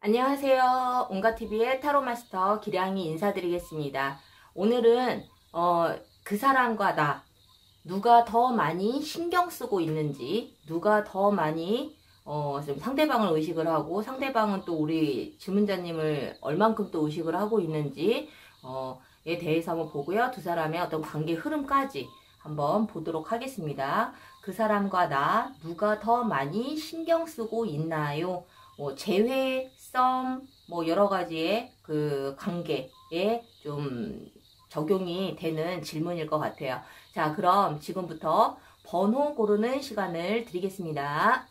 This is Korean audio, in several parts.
안녕하세요. 온가TV의 타로마스터 기량이 인사드리겠습니다. 오늘은 그 사람과 나 누가 더 많이 신경 쓰고 있는지, 누가 더 많이 좀 상대방을 의식을 하고 상대방은 또 우리 질문자님을 얼만큼 또 의식을 하고 있는지 에 대해서 한번 보고요. 두 사람의 어떤 관계 흐름까지 한번 보도록 하겠습니다. 그 사람과 나 누가 더 많이 신경 쓰고 있나요? 재회, 썸, 여러 가지의 그 관계에 좀 적용이 되는 질문일 것 같아요. 자, 그럼 지금부터 번호 고르는 시간을 드리겠습니다.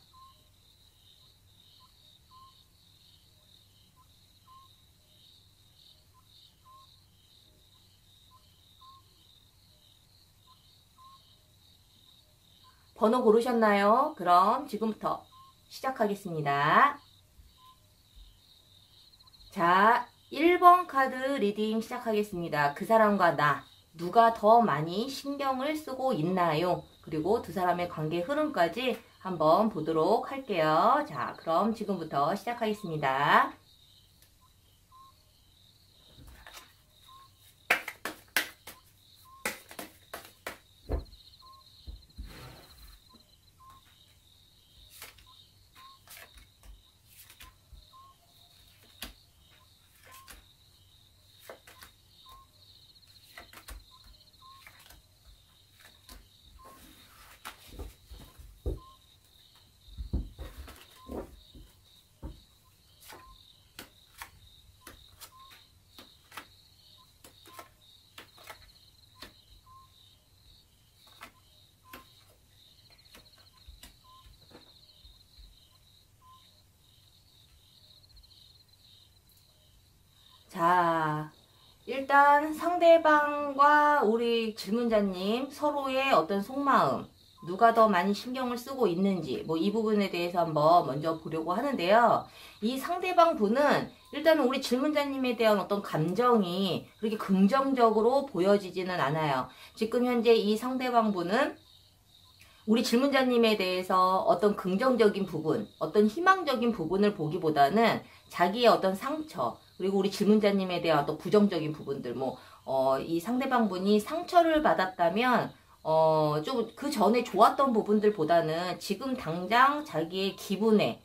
번호 고르셨나요? 그럼 지금부터 시작하겠습니다. 자, 1번 카드 리딩 시작하겠습니다. 그 사람과 나, 누가 더 많이 신경을 쓰고 있나요? 그리고 두 사람의 관계 흐름까지 한번 보도록 할게요. 자, 그럼 지금부터 시작하겠습니다. 자, 일단 상대방과 우리 질문자님 서로의 어떤 속마음, 누가 더 많이 신경을 쓰고 있는지 이 부분에 대해서 한번 먼저 보려고 하는데요. 이 상대방 분은 일단은 우리 질문자님에 대한 어떤 감정이 그렇게 긍정적으로 보여지지는 않아요. 지금 현재 이 상대방 분은 우리 질문자님에 대해서 어떤 긍정적인 부분, 어떤 희망적인 부분을 보기보다는 자기의 어떤 상처, 그리고 우리 질문자님에 대한 어떤 부정적인 부분들, 이 상대방 분이 상처를 받았다면, 좀 그 전에 좋았던 부분들보다는 지금 당장 자기의 기분에,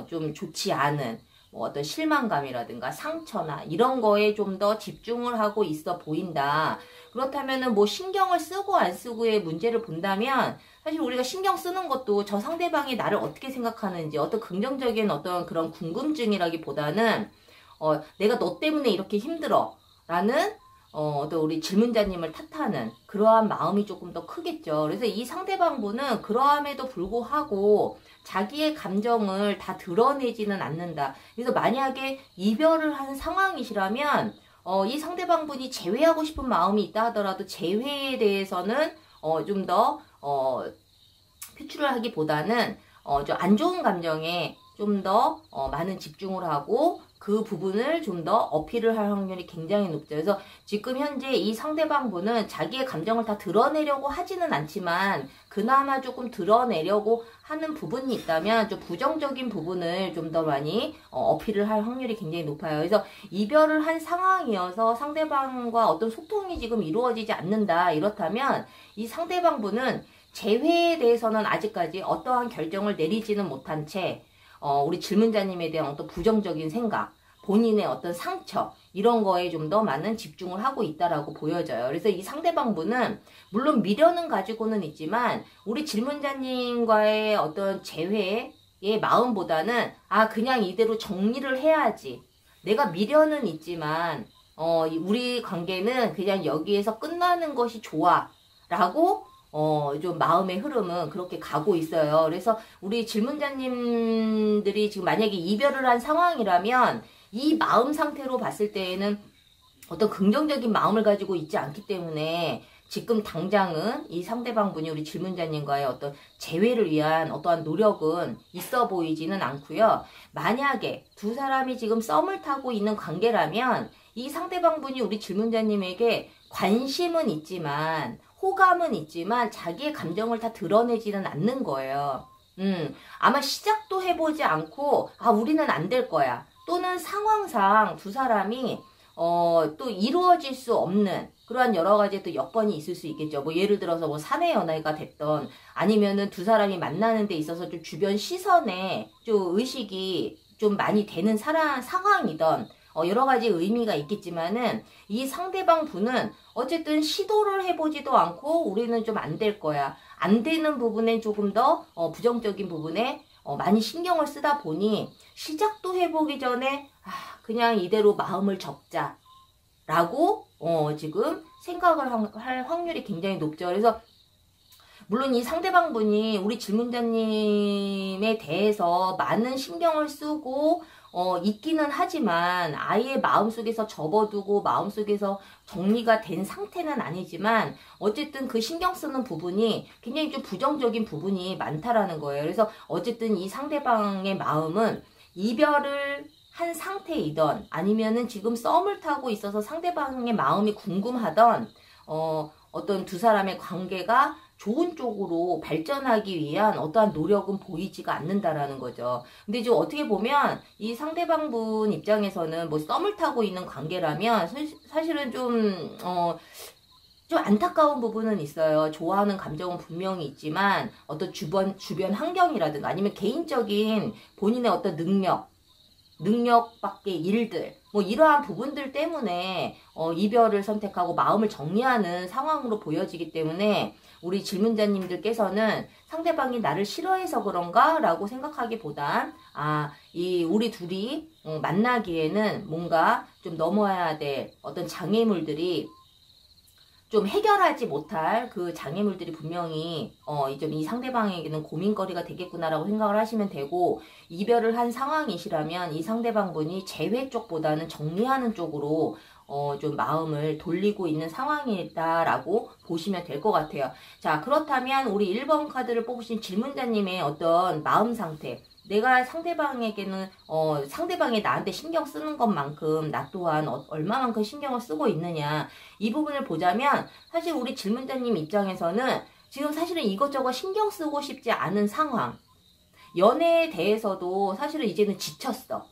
좀 좋지 않은, 어떤 실망감이라든가 상처나 이런 거에 좀 더 집중을 하고 있어 보인다. 그렇다면은 신경을 쓰고 안 쓰고의 문제를 본다면 사실 우리가 신경 쓰는 것도 저 상대방이 나를 어떻게 생각하는지 어떤 긍정적인 어떤 그런 궁금증이라기보다는 내가 너 때문에 이렇게 힘들어 라는 어떤 우리 질문자님을 탓하는 그러한 마음이 조금 더 크겠죠. 그래서 이 상대방분은 그러함에도 불구하고 자기의 감정을 다 드러내지는 않는다. 그래서 만약에 이별을 한 상황이시라면 이 상대방분이 재회하고 싶은 마음이 있다 하더라도 재회에 대해서는 좀 더 표출을 하기보다는 좀 안 좋은 감정에 좀 더 많은 집중을 하고 그 부분을 좀 더 어필을 할 확률이 굉장히 높죠. 그래서 지금 현재 이 상대방분은 자기의 감정을 다 드러내려고 하지는 않지만 그나마 조금 드러내려고 하는 부분이 있다면 좀 부정적인 부분을 좀 더 많이 어필을 할 확률이 굉장히 높아요. 그래서 이별을 한 상황이어서 상대방과 어떤 소통이 지금 이루어지지 않는다. 이렇다면 이 상대방분은 재회에 대해서는 아직까지 어떠한 결정을 내리지는 못한 채 우리 질문자님에 대한 어떤 부정적인 생각, 본인의 어떤 상처 이런 거에 좀 더 많은 집중을 하고 있다라고 보여져요. 그래서 이 상대방분은 물론 미련은 가지고는 있지만 우리 질문자님과의 어떤 재회의 마음보다는 그냥 이대로 정리를 해야지. 내가 미련은 있지만 우리 관계는 그냥 여기에서 끝나는 것이 좋아 라고 좀 마음의 흐름은 그렇게 가고 있어요. 그래서 우리 질문자님들이 지금 만약에 이별을 한 상황이라면 이 마음 상태로 봤을 때에는 어떤 긍정적인 마음을 가지고 있지 않기 때문에 지금 당장은 이 상대방분이 우리 질문자님과의 어떤 재회를 위한 어떠한 노력은 있어 보이지는 않고요. 만약에 두 사람이 지금 썸을 타고 있는 관계라면 이 상대방분이 우리 질문자님에게 관심은 있지만 호감은 있지만 자기의 감정을 다 드러내지는 않는 거예요. 아마 시작도 해보지 않고 우리는 안 될 거야 또는 상황상 두 사람이 또 이루어질 수 없는 그러한 여러 가지 또 여건이 있을 수 있겠죠. 뭐 예를 들어서 뭐 사내 연애가 됐던 아니면은 두 사람이 만나는 데 있어서 좀 주변 시선에 좀 의식이 좀 많이 되는 상황이던 여러 가지 의미가 있겠지만은 이 상대방 분은 어쨌든 시도를 해보지도 않고 우리는 좀 안 될 거야. 안 되는 부분에 조금 더 부정적인 부분에 많이 신경을 쓰다 보니 시작도 해보기 전에 그냥 이대로 마음을 접자 라고 지금 생각을 할 확률이 굉장히 높죠. 그래서 물론 이 상대방 분이 우리 질문자님에 대해서 많은 신경을 쓰고 있기는 하지만 아예 마음속에서 접어두고 마음속에서 정리가 된 상태는 아니지만 어쨌든 그 신경 쓰는 부분이 굉장히 좀 부정적인 부분이 많다라는 거예요. 그래서 어쨌든 이 상대방의 마음은 이별을 한 상태이던 아니면은 지금 썸을 타고 있어서 상대방의 마음이 궁금하던 어떤 두 사람의 관계가 좋은 쪽으로 발전하기 위한 어떠한 노력은 보이지가 않는다라는 거죠. 근데 지금 어떻게 보면 이 상대방분 입장에서는 뭐 썸을 타고 있는 관계라면 사실은 좀 안타까운 부분은 있어요. 좋아하는 감정은 분명히 있지만 어떤 주변 환경이라든가 아니면 개인적인 본인의 어떤 능력 밖의 일들 뭐 이러한 부분들 때문에 이별을 선택하고 마음을 정리하는 상황으로 보여지기 때문에 우리 질문자님들께서는 상대방이 나를 싫어해서 그런가 라고 생각하기보단 우리 둘이 만나기에는 뭔가 좀 넘어야 될 어떤 장애물들이 좀 해결하지 못할 그 장애물들이 분명히 좀 이 상대방에게는 고민거리가 되겠구나라고 생각을 하시면 되고, 이별을 한 상황이시라면 이 상대방분이 재회 쪽보다는 정리하는 쪽으로 좀 마음을 돌리고 있는 상황이다라고 보시면 될 것 같아요. 자, 그렇다면 우리 1번 카드를 뽑으신 질문자님의 어떤 마음 상태, 내가 상대방에게는 상대방이 나한테 신경 쓰는 것만큼 나 또한 얼마만큼 신경을 쓰고 있느냐, 이 부분을 보자면 사실 우리 질문자님 입장에서는 지금 사실은 이것저것 신경 쓰고 싶지 않은 상황, 연애에 대해서도 사실은 이제는 지쳤어.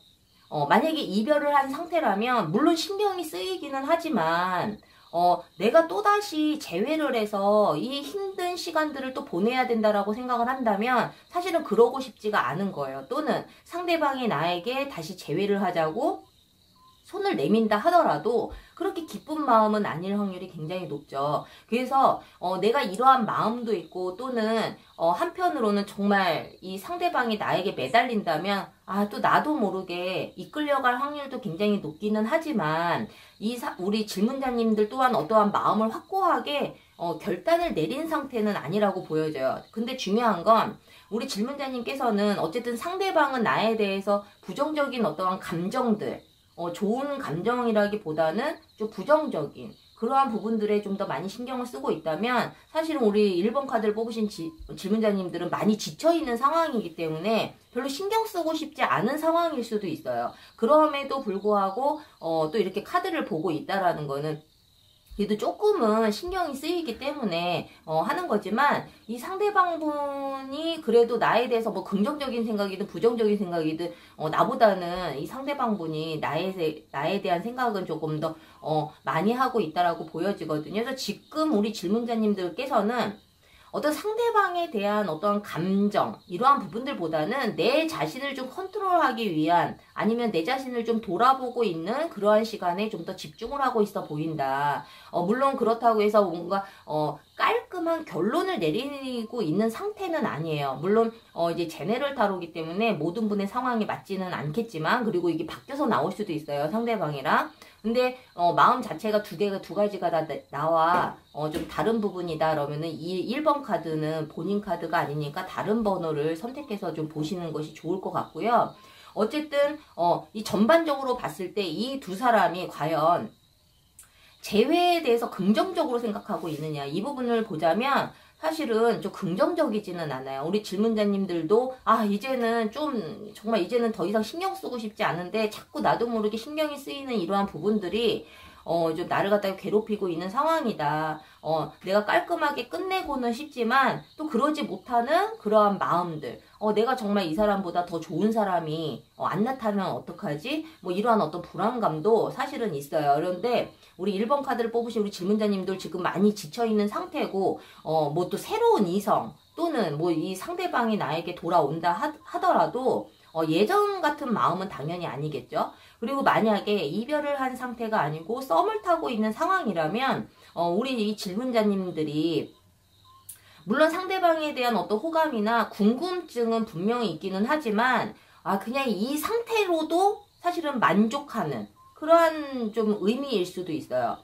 만약에 이별을 한 상태라면 물론 신경이 쓰이기는 하지만 내가 또다시 재회를 해서 이 힘든 시간들을 또 보내야 된다라고 생각을 한다면 사실은 그러고 싶지가 않은 거예요. 또는 상대방이 나에게 다시 재회를 하자고 손을 내민다 하더라도 그렇게 기쁜 마음은 아닐 확률이 굉장히 높죠. 그래서 내가 이러한 마음도 있고, 또는 한편으로는 정말 이 상대방이 나에게 매달린다면 또 나도 모르게 이끌려갈 확률도 굉장히 높기는 하지만 우리 질문자님들 또한 어떠한 마음을 확고하게 결단을 내린 상태는 아니라고 보여져요. 근데 중요한 건 우리 질문자님께서는 어쨌든 상대방은 나에 대해서 부정적인 어떠한 감정들, 좋은 감정이라기보다는 좀 부정적인 그러한 부분들에 좀 더 많이 신경을 쓰고 있다면 사실은 우리 1번 카드를 뽑으신 질문자님들은 많이 지쳐있는 상황이기 때문에 별로 신경 쓰고 싶지 않은 상황일 수도 있어요. 그럼에도 불구하고 또 이렇게 카드를 보고 있다라는 거는 그래도 조금은 신경이 쓰이기 때문에 하는 거지만, 이 상대방분이 그래도 나에 대해서 뭐 긍정적인 생각이든 부정적인 생각이든 나보다는 이 상대방분이 나에 대한 생각은 조금 더 많이 하고 있다라고 보여지거든요. 그래서 지금 우리 질문자님들께서는 어떤 상대방에 대한 어떤 감정, 이러한 부분들보다는 내 자신을 좀 컨트롤하기 위한, 아니면 내 자신을 좀 돌아보고 있는 그러한 시간에 좀 더 집중을 하고 있어 보인다. 물론 그렇다고 해서 뭔가 깔끔한 결론을 내리고 있는 상태는 아니에요. 물론 이제 제네럴 타로기 때문에 모든 분의 상황이 맞지는 않겠지만, 그리고 이게 바뀌어서 나올 수도 있어요, 상대방이랑. 근데 마음 자체가 두 가지가 다 나와 좀 다른 부분이다 그러면은 이 1번 카드는 본인 카드가 아니니까 다른 번호를 선택해서 좀 보시는 것이 좋을 것 같고요. 어쨌든 이 전반적으로 봤을 때 이 두 사람이 과연 재회에 대해서 긍정적으로 생각하고 있느냐, 이 부분을 보자면 사실은 좀 긍정적이지는 않아요. 우리 질문자님들도 이제는 좀 정말 이제는 더 이상 신경 쓰고 싶지 않은데 자꾸 나도 모르게 신경이 쓰이는 이러한 부분들이 좀 나를 갖다가 괴롭히고 있는 상황이다. 내가 깔끔하게 끝내고는 싶지만 또 그러지 못하는 그러한 마음들. 내가 정말 이 사람보다 더 좋은 사람이 안 나타나면 어떡하지? 뭐 이러한 어떤 불안감도 사실은 있어요. 그런데 우리 1번 카드를 뽑으신 우리 질문자님들 지금 많이 지쳐있는 상태고 뭐 또 새로운 이성 또는 뭐 이 상대방이 나에게 돌아온다 하더라도 예전 같은 마음은 당연히 아니겠죠. 그리고 만약에 이별을 한 상태가 아니고 썸을 타고 있는 상황이라면 우리 이 질문자님들이 물론 상대방에 대한 어떤 호감이나 궁금증은 분명히 있기는 하지만 그냥 이 상태로도 사실은 만족하는 그러한 좀 의미일 수도 있어요.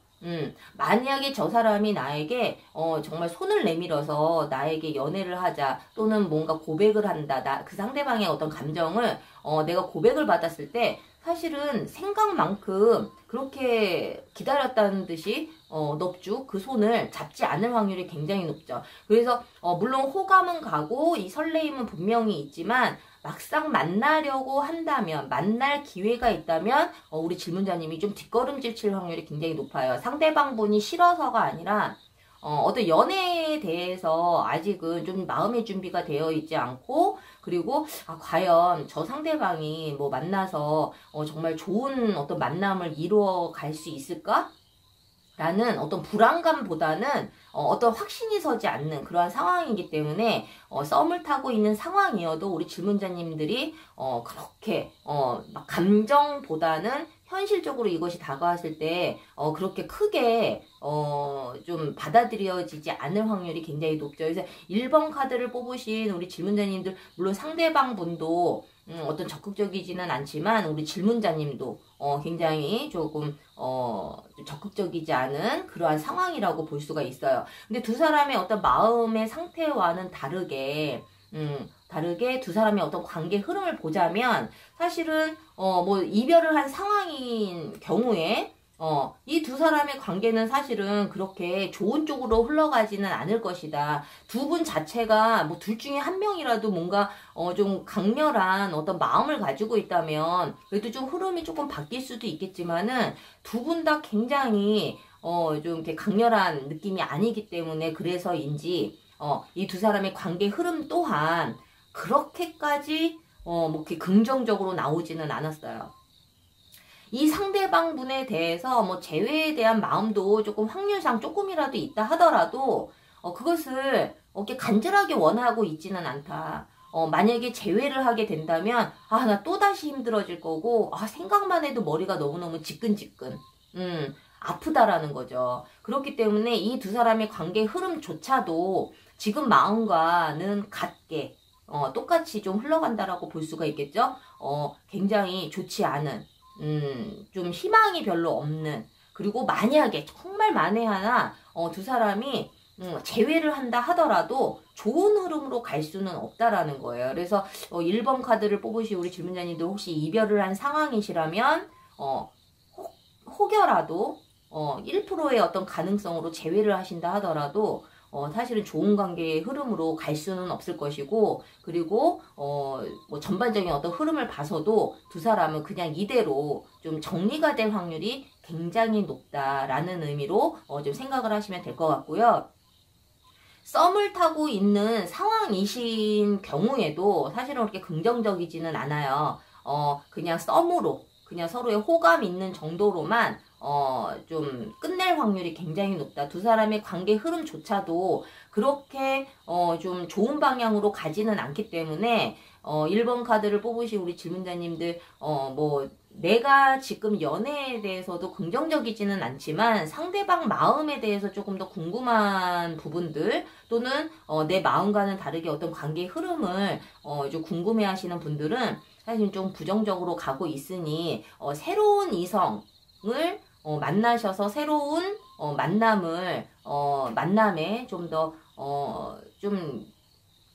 만약에 저 사람이 나에게 정말 손을 내밀어서 나에게 연애를 하자 또는 뭔가 고백을 한다 그 상대방의 어떤 감정을 내가 고백을 받았을 때 사실은 생각만큼 그렇게 기다렸다는 듯이 넙죽 그 손을 잡지 않을 확률이 굉장히 높죠. 그래서 물론 호감은 가고 이 설레임은 분명히 있지만 막상 만나려고 한다면 만날 기회가 있다면 우리 질문자님이 좀 뒷걸음질 칠 확률이 굉장히 높아요. 상대방 분이 싫어서가 아니라 어떤 연애에 대해서 아직은 좀 마음의 준비가 되어 있지 않고 그리고 과연 저 상대방이 뭐 만나서 정말 좋은 어떤 만남을 이루어 갈 수 있을까? 라는 어떤 불안감보다는 어떤 확신이 서지 않는 그러한 상황이기 때문에 썸을 타고 있는 상황이어도 우리 질문자님들이 그렇게 막 감정보다는 현실적으로 이것이 다가왔을 때 그렇게 크게 좀 받아들여지지 않을 확률이 굉장히 높죠. 그래서 1번 카드를 뽑으신 우리 질문자님들 물론 상대방 분도 어떤 적극적이지는 않지만 우리 질문자님도 굉장히 조금 적극적이지 않은 그러한 상황이라고 볼 수가 있어요. 근데 두 사람의 어떤 마음의 상태와는 다르게 두 사람의 어떤 관계 흐름을 보자면 사실은 뭐 이별을 한 상황인 경우에 이 두 사람의 관계는 사실은 그렇게 좋은 쪽으로 흘러가지는 않을 것이다. 두 분 자체가 뭐 둘 중에 한 명이라도 뭔가 좀 강렬한 어떤 마음을 가지고 있다면 그래도 좀 흐름이 조금 바뀔 수도 있겠지만은 두 분 다 굉장히 좀 이렇게 강렬한 느낌이 아니기 때문에 그래서인지 이 두 사람의 관계 흐름 또한 그렇게까지 뭐 이렇게 긍정적으로 나오지는 않았어요. 이 상대방 분에 대해서 뭐 재회에 대한 마음도 조금 확률상 조금이라도 있다 하더라도 그것을 이렇게 간절하게 원하고 있지는 않다. 만약에 재회를 하게 된다면 나 또다시 힘들어질 거고 생각만 해도 머리가 너무너무 지끈지끈 아프다라는 거죠. 그렇기 때문에 이 두 사람의 관계 흐름조차도 지금 마음과는 같게 똑같이 좀 흘러간다라고 볼 수가 있겠죠. 굉장히 좋지 않은 좀 희망이 별로 없는 그리고 만약에 정말 만에 하나 두 사람이 재회를 한다 하더라도 좋은 흐름으로 갈 수는 없다라는 거예요. 그래서 1번 카드를 뽑으신 우리 질문자님도 혹시 이별을 한 상황이시라면 혹여라도 1%의 어떤 가능성으로 재회를 하신다 하더라도 사실은 좋은 관계의 흐름으로 갈 수는 없을 것이고 그리고 뭐 전반적인 어떤 흐름을 봐서도 두 사람은 그냥 이대로 좀 정리가 될 확률이 굉장히 높다라는 의미로 좀 생각을 하시면 될 것 같고요. 썸을 타고 있는 상황이신 경우에도 사실은 그렇게 긍정적이지는 않아요. 그냥 썸으로 그냥 서로의 호감 있는 정도로만 좀 끝낼 확률이 굉장히 높다. 두 사람의 관계 흐름조차도 그렇게 좀 좋은 방향으로 가지는 않기 때문에 1번 카드를 뽑으신 우리 질문자님들 뭐 내가 지금 연애에 대해서도 긍정적이지는 않지만 상대방 마음에 대해서 조금 더 궁금한 부분들 또는 내 마음과는 다르게 어떤 관계 흐름을 좀 궁금해 하시는 분들은 사실 좀 부정적으로 가고 있으니 새로운 이성을 만나셔서 새로운 만남에 좀 더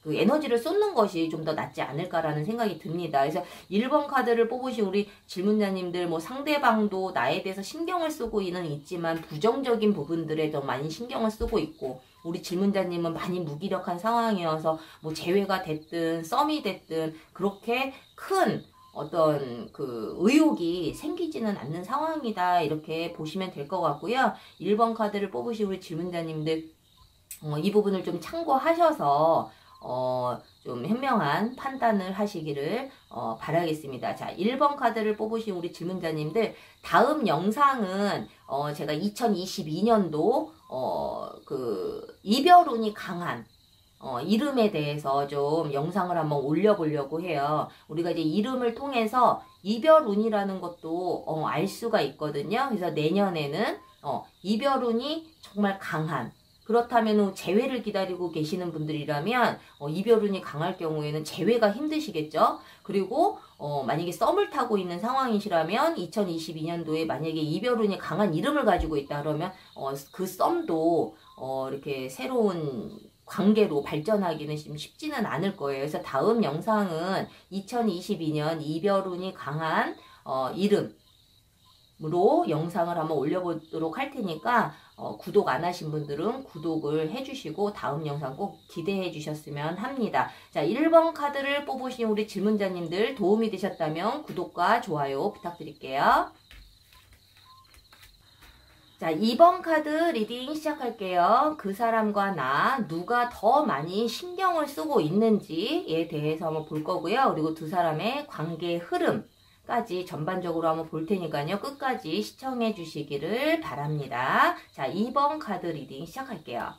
그 에너지를 쏟는 것이 좀 더 낫지 않을까라는 생각이 듭니다. 그래서 1번 카드를 뽑으신 우리 질문자님들 뭐 상대방도 나에 대해서 신경을 쓰고는 있지만 부정적인 부분들에 더 많이 신경을 쓰고 있고 우리 질문자님은 많이 무기력한 상황이어서 뭐 재회가 됐든 썸이 됐든 그렇게 큰 어떤 그 의욕이 생기지는 않는 상황이다. 이렇게 보시면 될 것 같고요. 1번 카드를 뽑으신 우리 질문자님들 이 부분을 좀 참고하셔서 좀 현명한 판단을 하시기를 바라겠습니다. 자, 1번 카드를 뽑으신 우리 질문자님들, 다음 영상은 제가 2022년도 그 이별운이 강한 이름에 대해서 좀 영상을 한번 올려보려고 해요. 우리가 이제 이름을 통해서 이별운이라는 것도 알 수가 있거든요. 그래서 내년에는 이별운이 정말 강한, 그렇다면 재회를 기다리고 계시는 분들이라면 이별운이 강할 경우에는 재회가 힘드시겠죠. 그리고 만약에 썸을 타고 있는 상황이시라면 2022년도에 만약에 이별운이 강한 이름을 가지고 있다 그러면 그 썸도 이렇게 새로운 관계로 발전하기는 좀 쉽지는 않을 거예요. 그래서 다음 영상은 2022년 이별운이 강한 이름으로 영상을 한번 올려보도록 할 테니까 구독 안 하신 분들은 구독을 해주시고 다음 영상 꼭 기대해 주셨으면 합니다. 자, 1번 카드를 뽑으신 우리 질문자님들 도움이 되셨다면 구독과 좋아요 부탁드릴게요. 자, 2번 카드 리딩 시작할게요. 그 사람과 나 누가 더 많이 신경을 쓰고 있는지에 대해서 한번 볼 거고요. 그리고 두 사람의 관계 흐름까지 전반적으로 한번 볼 테니까요. 끝까지 시청해 주시기를 바랍니다. 자, 2번 카드 리딩 시작할게요.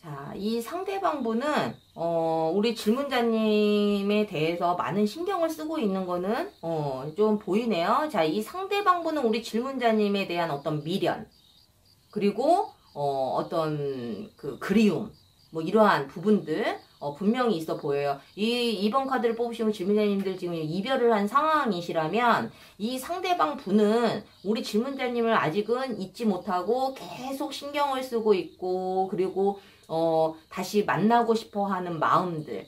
자, 이 상대방분은 우리 질문자님에 대해서 많은 신경을 쓰고 있는 거는 좀 보이네요. 자, 이 상대방분은 우리 질문자님에 대한 어떤 미련, 그리고 어떤 그 그리움, 뭐 이러한 부분들 분명히 있어 보여요. 이번 카드를 뽑으시면 질문자님들 지금 이별을 한 상황이시라면 이 상대방 분은 우리 질문자님을 아직은 잊지 못하고 계속 신경을 쓰고 있고, 그리고 다시 만나고 싶어 하는 마음들,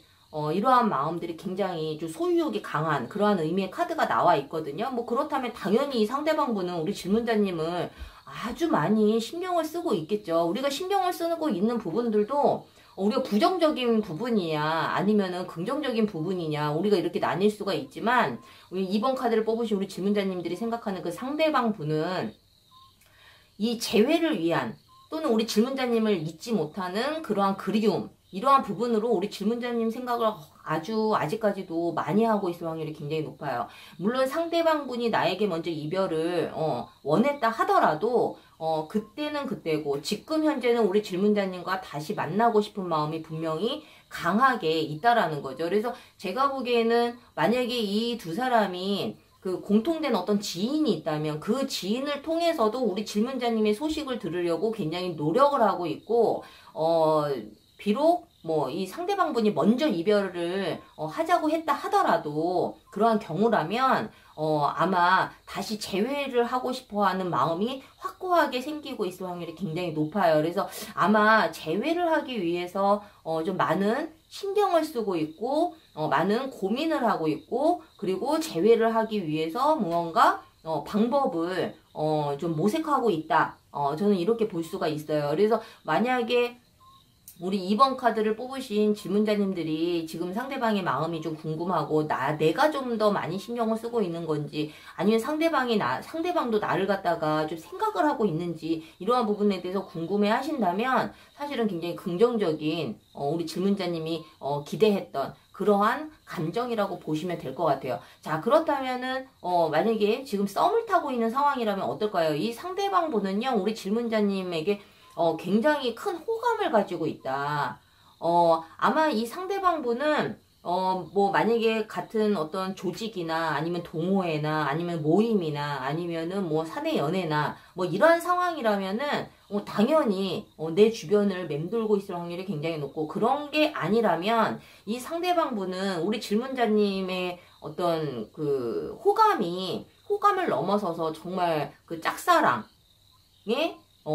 이러한 마음들이 굉장히 좀 소유욕이 강한 그러한 의미의 카드가 나와 있거든요. 뭐 그렇다면 당연히 이 상대방 분은 우리 질문자님을 아주 많이 신경을 쓰고 있겠죠. 우리가 신경을 쓰고 있는 부분들도 우리가 부정적인 부분이냐 아니면은 긍정적인 부분이냐 우리가 이렇게 나뉠 수가 있지만, 우리 2번 카드를 뽑으신 우리 질문자님들이 생각하는 그 상대방 분은 이 재회를 위한 또는 우리 질문자님을 잊지 못하는 그러한 그리움, 이러한 부분으로 우리 질문자님 생각을 아주 아직까지도 많이 하고 있을 확률이 굉장히 높아요. 물론 상대방 분이 나에게 먼저 이별을 원했다 하더라도 그때는 그때고 지금 현재는 우리 질문자님과 다시 만나고 싶은 마음이 분명히 강하게 있다라는 거죠. 그래서 제가 보기에는 만약에 이 두 사람이 그 공통된 어떤 지인이 있다면 그 지인을 통해서도 우리 질문자님의 소식을 들으려고 굉장히 노력을 하고 있고, 비록 뭐 이 상대방 분이 먼저 이별을 하자고 했다 하더라도 그러한 경우라면 아마 다시 재회를 하고 싶어 하는 마음이 확고하게 생기고 있을 확률이 굉장히 높아요. 그래서 아마 재회를 하기 위해서 좀 많은 신경을 쓰고 있고 많은 고민을 하고 있고, 그리고 재회를 하기 위해서 무언가 방법을 좀 모색하고 있다. 저는 이렇게 볼 수가 있어요. 그래서 만약에 우리 2번 카드를 뽑으신 질문자님들이 지금 상대방의 마음이 좀 궁금하고 내가 좀 더 많이 신경을 쓰고 있는 건지, 아니면 상대방도 나를 갖다가 좀 생각을 하고 있는지, 이러한 부분에 대해서 궁금해 하신다면 사실은 굉장히 긍정적인 우리 질문자님이 기대했던 그러한 감정이라고 보시면 될 것 같아요. 자, 그렇다면은 만약에 지금 썸을 타고 있는 상황이라면 어떨까요? 이 상대방 분은요, 우리 질문자님에게 굉장히 큰 호감을 가지고 있다. 아마 이 상대방 분은 뭐, 만약에 같은 어떤 조직이나 아니면 동호회나 아니면 모임이나 아니면은 뭐 사내 연애나 뭐 이러한 상황이라면은 당연히 내 주변을 맴돌고 있을 확률이 굉장히 높고 그런 게 아니라면 이 상대방 분은 우리 질문자님의 어떤 그 호감을 넘어서서 정말 그 짝사랑에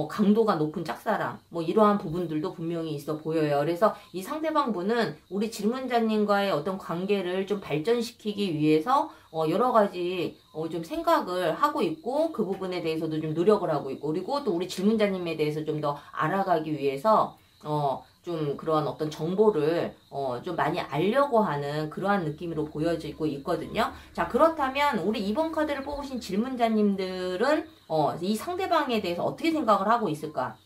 강도가 높은 짝사랑, 뭐, 이러한 부분들도 분명히 있어 보여요. 그래서 이 상대방 분은 우리 질문자님과의 어떤 관계를 좀 발전시키기 위해서, 여러 가지, 좀 생각을 하고 있고, 그 부분에 대해서도 좀 노력을 하고 있고, 그리고 또 우리 질문자님에 대해서 좀 더 알아가기 위해서, 좀 그러한 어떤 정보를 좀 많이 알려고 하는 그러한 느낌으로 보여지고 있거든요. 자, 그렇다면 우리 이번 카드를 뽑으신 질문자님들은 이 상대방에 대해서 어떻게 생각을 하고 있을까?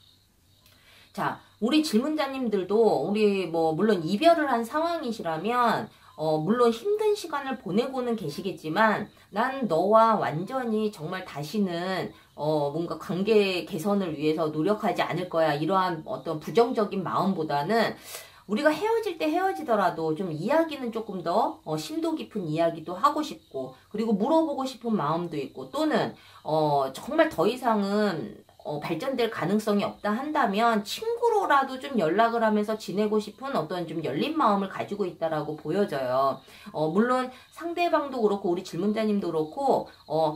자, 우리 질문자님들도 우리 뭐 물론 이별을 한 상황이시라면 물론 힘든 시간을 보내고는 계시겠지만 난 너와 완전히 정말 다시는 뭔가 관계 개선을 위해서 노력하지 않을 거야. 이러한 어떤 부정적인 마음보다는 우리가 헤어질 때 헤어지더라도 좀 이야기는 조금 더 심도 깊은 이야기도 하고 싶고 그리고 물어보고 싶은 마음도 있고 또는 정말 더 이상은 발전될 가능성이 없다 한다면 친구로라도 좀 연락을 하면서 지내고 싶은 어떤 좀 열린 마음을 가지고 있다라고 보여져요. 물론 상대방도 그렇고 우리 질문자님도 그렇고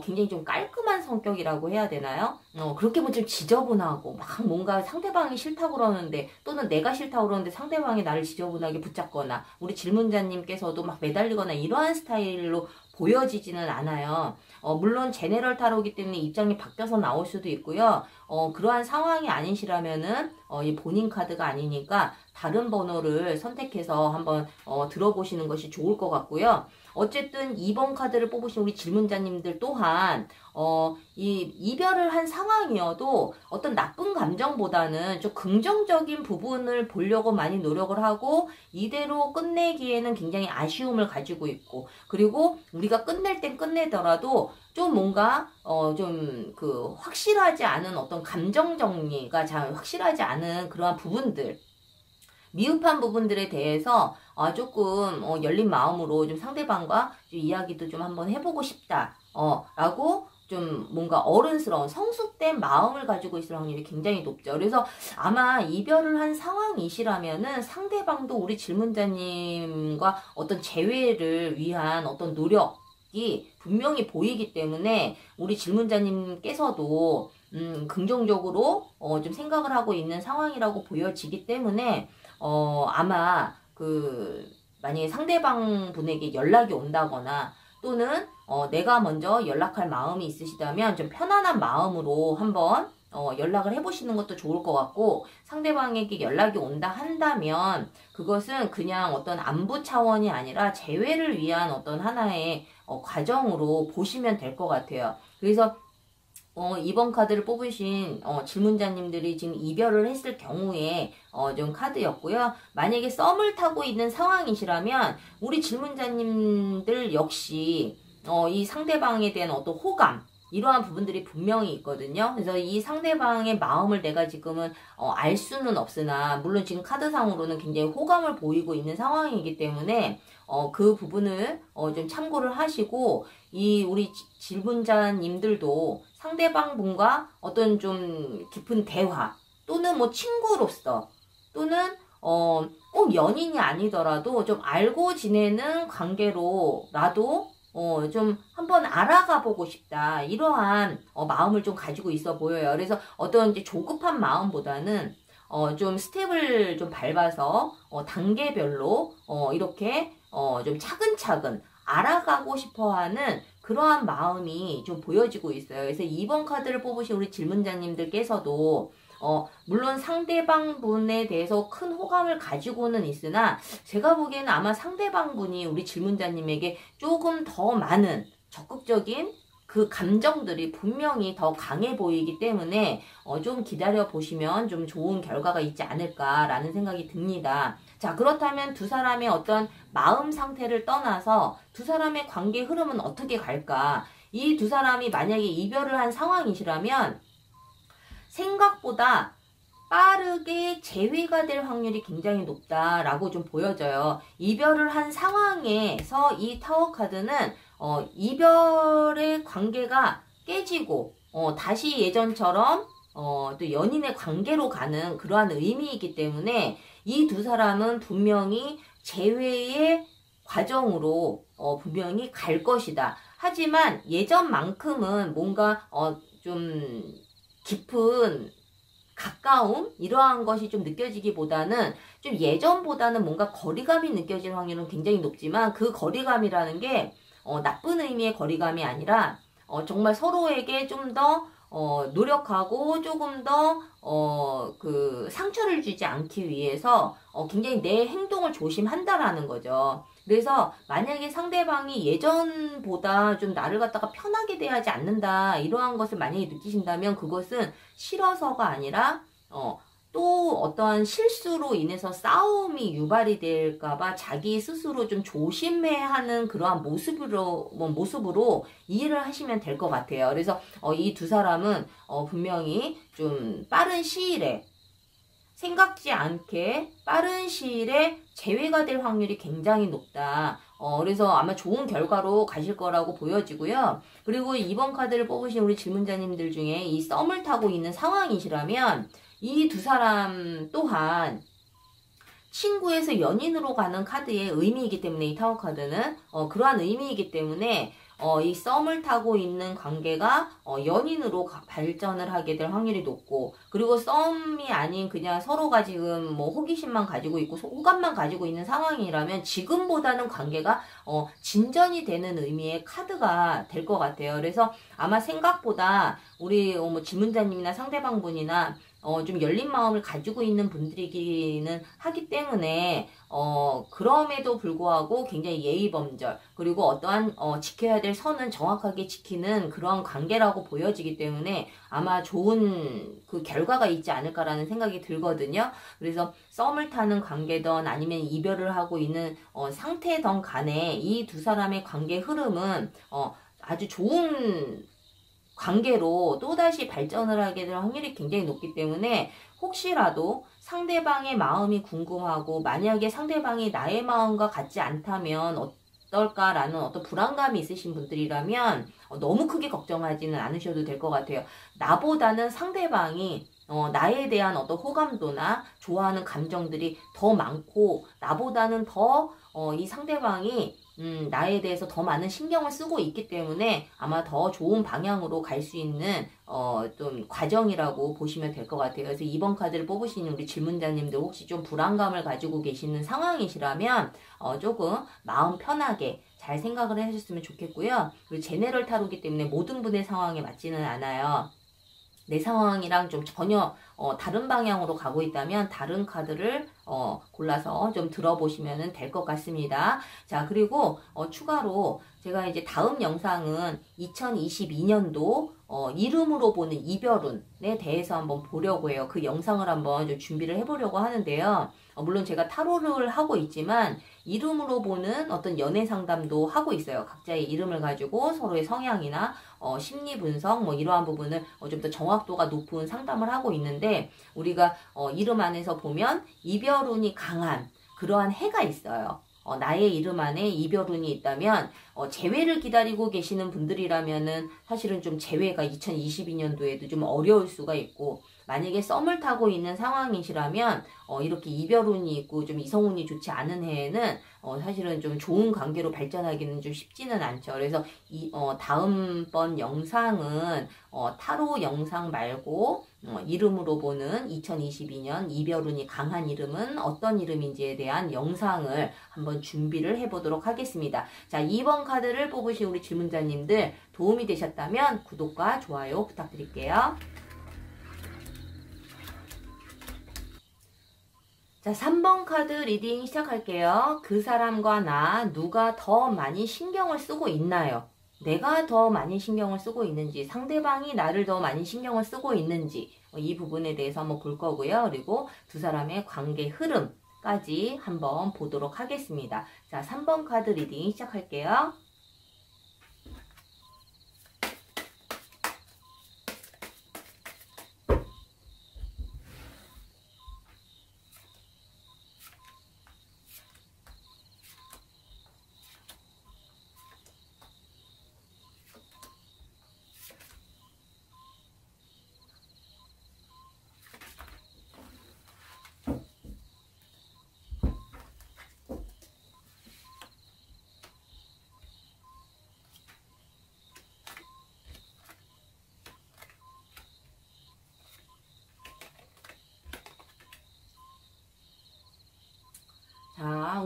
굉장히 좀 깔끔한 성격이라고 해야 되나요? 그렇게 뭐 좀 지저분하고 막 뭔가 상대방이 싫다고 그러는데 또는 내가 싫다고 그러는데 상대방이 나를 지저분하게 붙잡거나 우리 질문자님께서도 막 매달리거나 이러한 스타일로 보여지지는 않아요. 물론 제네럴 타로이기 때문에 입장이 바뀌어서 나올 수도 있고요. 그러한 상황이 아니시라면은 이 본인 카드가 아니니까 다른 번호를 선택해서 한번 들어보시는 것이 좋을 것 같고요. 어쨌든 2번 카드를 뽑으신 우리 질문자님들 또한 이 이별을 한 상황이어도 어떤 나쁜 감정보다는 좀 긍정적인 부분을 보려고 많이 노력을 하고 이대로 끝내기에는 굉장히 아쉬움을 가지고 있고 그리고 우리가 끝낼 땐 끝내더라도 좀 뭔가 좀 그 확실하지 않은 어떤 감정 정리가 잘 확실하지 않은 그러한 부분들 미흡한 부분들에 대해서 조금 열린 마음으로 좀 상대방과 좀 이야기도 좀 한번 해보고 싶다 라고 좀 뭔가 어른스러운 성숙된 마음을 가지고 있을 확률이 굉장히 높죠. 그래서 아마 이별을 한 상황이시라면은 상대방도 우리 질문자님과 어떤 재회를 위한 어떤 노력이 분명히 보이기 때문에 우리 질문자님께서도 긍정적으로 좀 생각을 하고 있는 상황이라고 보여지기 때문에 아마 만약에 상대방 분에게 연락이 온다거나 또는 내가 먼저 연락할 마음이 있으시다면 좀 편안한 마음으로 한번 연락을 해보시는 것도 좋을 것 같고 상대방에게 연락이 온다 한다면 그것은 그냥 어떤 안부 차원이 아니라 재회를 위한 어떤 하나의 과정으로 보시면 될 것 같아요. 그래서 이번 카드를 뽑으신 질문자님들이 지금 이별을 했을 경우에 좀 카드였고요. 만약에 썸을 타고 있는 상황이시라면 우리 질문자님들 역시 이 상대방에 대한 어떤 호감 이러한 부분들이 분명히 있거든요. 그래서 이 상대방의 마음을 내가 지금은 알 수는 없으나 물론 지금 카드상으로는 굉장히 호감을 보이고 있는 상황이기 때문에 그 부분을 좀 참고를 하시고 이 우리 질문자님들도 상대방 분과 어떤 좀 깊은 대화 또는 뭐 친구로서 또는 꼭 연인이 아니더라도 좀 알고 지내는 관계로라도 좀 한번 알아가 보고 싶다. 이러한 마음을 좀 가지고 있어 보여요. 그래서 어떤 이제 조급한 마음보다는 좀 스텝을 좀 밟아서 단계별로 이렇게 좀 차근차근 알아가고 싶어하는 그러한 마음이 좀 보여지고 있어요. 그래서 2번 카드를 뽑으신 우리 질문자님들께서도 물론 상대방 분에 대해서 큰 호감을 가지고는 있으나 제가 보기에는 아마 상대방 분이 우리 질문자님에게 조금 더 많은 적극적인 그 감정들이 분명히 더 강해 보이기 때문에 좀 기다려 보시면 좀 좋은 결과가 있지 않을까라는 생각이 듭니다. 자, 그렇다면 두 사람의 어떤 마음 상태를 떠나서 두 사람의 관계 흐름은 어떻게 갈까? 이 두 사람이 만약에 이별을 한 상황이시라면 생각보다 빠르게 재회가 될 확률이 굉장히 높다라고 좀 보여져요. 이별을 한 상황에서 이 타워 카드는 이별의 관계가 깨지고 다시 예전처럼 또 연인의 관계로 가는 그러한 의미이기 때문에 이 두 사람은 분명히 재회의 과정으로 분명히 갈 것이다. 하지만 예전만큼은 뭔가 좀 깊은 가까움 이러한 것이 좀 느껴지기보다는 좀 예전보다는 뭔가 거리감이 느껴질 확률은 굉장히 높지만 그 거리감이라는 게 나쁜 의미의 거리감이 아니라 정말 서로에게 좀 더 노력하고 조금 더 그 상처를 주지 않기 위해서 굉장히 내 행동을 조심한다라는 거죠. 그래서 만약에 상대방이 예전보다 좀 나를 갖다가 편하게 대하지 않는다 이러한 것을 만약에 느끼신다면 그것은 싫어서가 아니라 또 어떠한 실수로 인해서 싸움이 유발이 될까봐 자기 스스로 좀 조심해야 하는 그러한 모습으로 이해를 하시면 될 것 같아요. 그래서 이 두 사람은 분명히 좀 빠른 시일에 생각지 않게 빠른 시일에 재회가 될 확률이 굉장히 높다. 그래서 아마 좋은 결과로 가실 거라고 보여지고요. 그리고 이번 카드를 뽑으신 우리 질문자님들 중에 이 썸을 타고 있는 상황이시라면 이 두 사람 또한 친구에서 연인으로 가는 카드의 의미이기 때문에 이 타워 카드는 그러한 의미이기 때문에 이 썸을 타고 있는 관계가 연인으로 발전을 하게 될 확률이 높고 그리고 썸이 아닌 그냥 서로가 지금 뭐 호기심만 가지고 있고 호감만 가지고 있는 상황이라면 지금보다는 관계가 진전이 되는 의미의 카드가 될 것 같아요. 그래서 아마 생각보다 우리 뭐 질문자님이나 상대방분이나 좀 열린 마음을 가지고 있는 분들이기는 하기 때문에 그럼에도 불구하고 굉장히 예의범절 그리고 어떠한 지켜야 될 선은 정확하게 지키는 그런 관계라고 보여지기 때문에 아마 좋은 그 결과가 있지 않을까라는 생각이 들거든요. 그래서 썸을 타는 관계든 아니면 이별을 하고 있는 상태든 간에 이 두 사람의 관계 흐름은 아주 좋은 관계로 또다시 발전을 하게 될 확률이 굉장히 높기 때문에 혹시라도 상대방의 마음이 궁금하고 만약에 상대방이 나의 마음과 같지 않다면 어떨까라는 어떤 불안감이 있으신 분들이라면 너무 크게 걱정하지는 않으셔도 될 것 같아요. 나보다는 상대방이 나에 대한 어떤 호감도나 좋아하는 감정들이 더 많고 나보다는 더 이 상대방이 나에 대해서 더 많은 신경을 쓰고 있기 때문에 아마 더 좋은 방향으로 갈 수 있는 좀 과정이라고 보시면 될 것 같아요. 그래서 이번 카드를 뽑으시는 우리 질문자님들 혹시 좀 불안감을 가지고 계시는 상황이시라면 조금 마음 편하게 잘 생각을 하셨으면 좋겠고요. 그리고 제네럴 타로기 때문에 모든 분의 상황에 맞지는 않아요. 내 상황이랑 좀 전혀 다른 방향으로 가고 있다면 다른 카드를 골라서 좀 들어보시면 될 것 같습니다. 자, 그리고 추가로 제가 이제 다음 영상은 2022년도 이름으로 보는 이별운에 대해서 한번 보려고 해요. 그 영상을 한번 좀 준비를 해보려고 하는데요. 물론 제가 타로를 하고 있지만 이름으로 보는 어떤 연애 상담도 하고 있어요. 각자의 이름을 가지고 서로의 성향이나 심리 분석 뭐 이러한 부분을 좀 더 정확도가 높은 상담을 하고 있는데 우리가 이름 안에서 보면 이별운이 강한 그러한 해가 있어요. 나의 이름 안에 이별운이 있다면 재회를 기다리고 계시는 분들이라면은 사실은 좀 재회가 2022년도에도 좀 어려울 수가 있고 만약에 썸을 타고 있는 상황이시라면 이렇게 이별운이 있고 좀 이성운이 좋지 않은 해에는 사실은 좀 좋은 관계로 발전하기는 좀 쉽지는 않죠. 그래서 다음번 영상은 타로 영상 말고 이름으로 보는 2022년 이별운이 강한 이름은 어떤 이름인지에 대한 영상을 한번 준비를 해보도록 하겠습니다. 자, 2번 카드를 뽑으신 우리 질문자님들 도움이 되셨다면 구독과 좋아요 부탁드릴게요. 자, 3번 카드 리딩 시작할게요. 그 사람과 나 누가 더 많이 신경을 쓰고 있나요? 내가 더 많이 신경을 쓰고 있는지 상대방이 나를 더 많이 신경을 쓰고 있는지 이 부분에 대해서 한번 볼 거고요. 그리고 두 사람의 관계 흐름까지 한번 보도록 하겠습니다. 자, 3번 카드 리딩 시작할게요.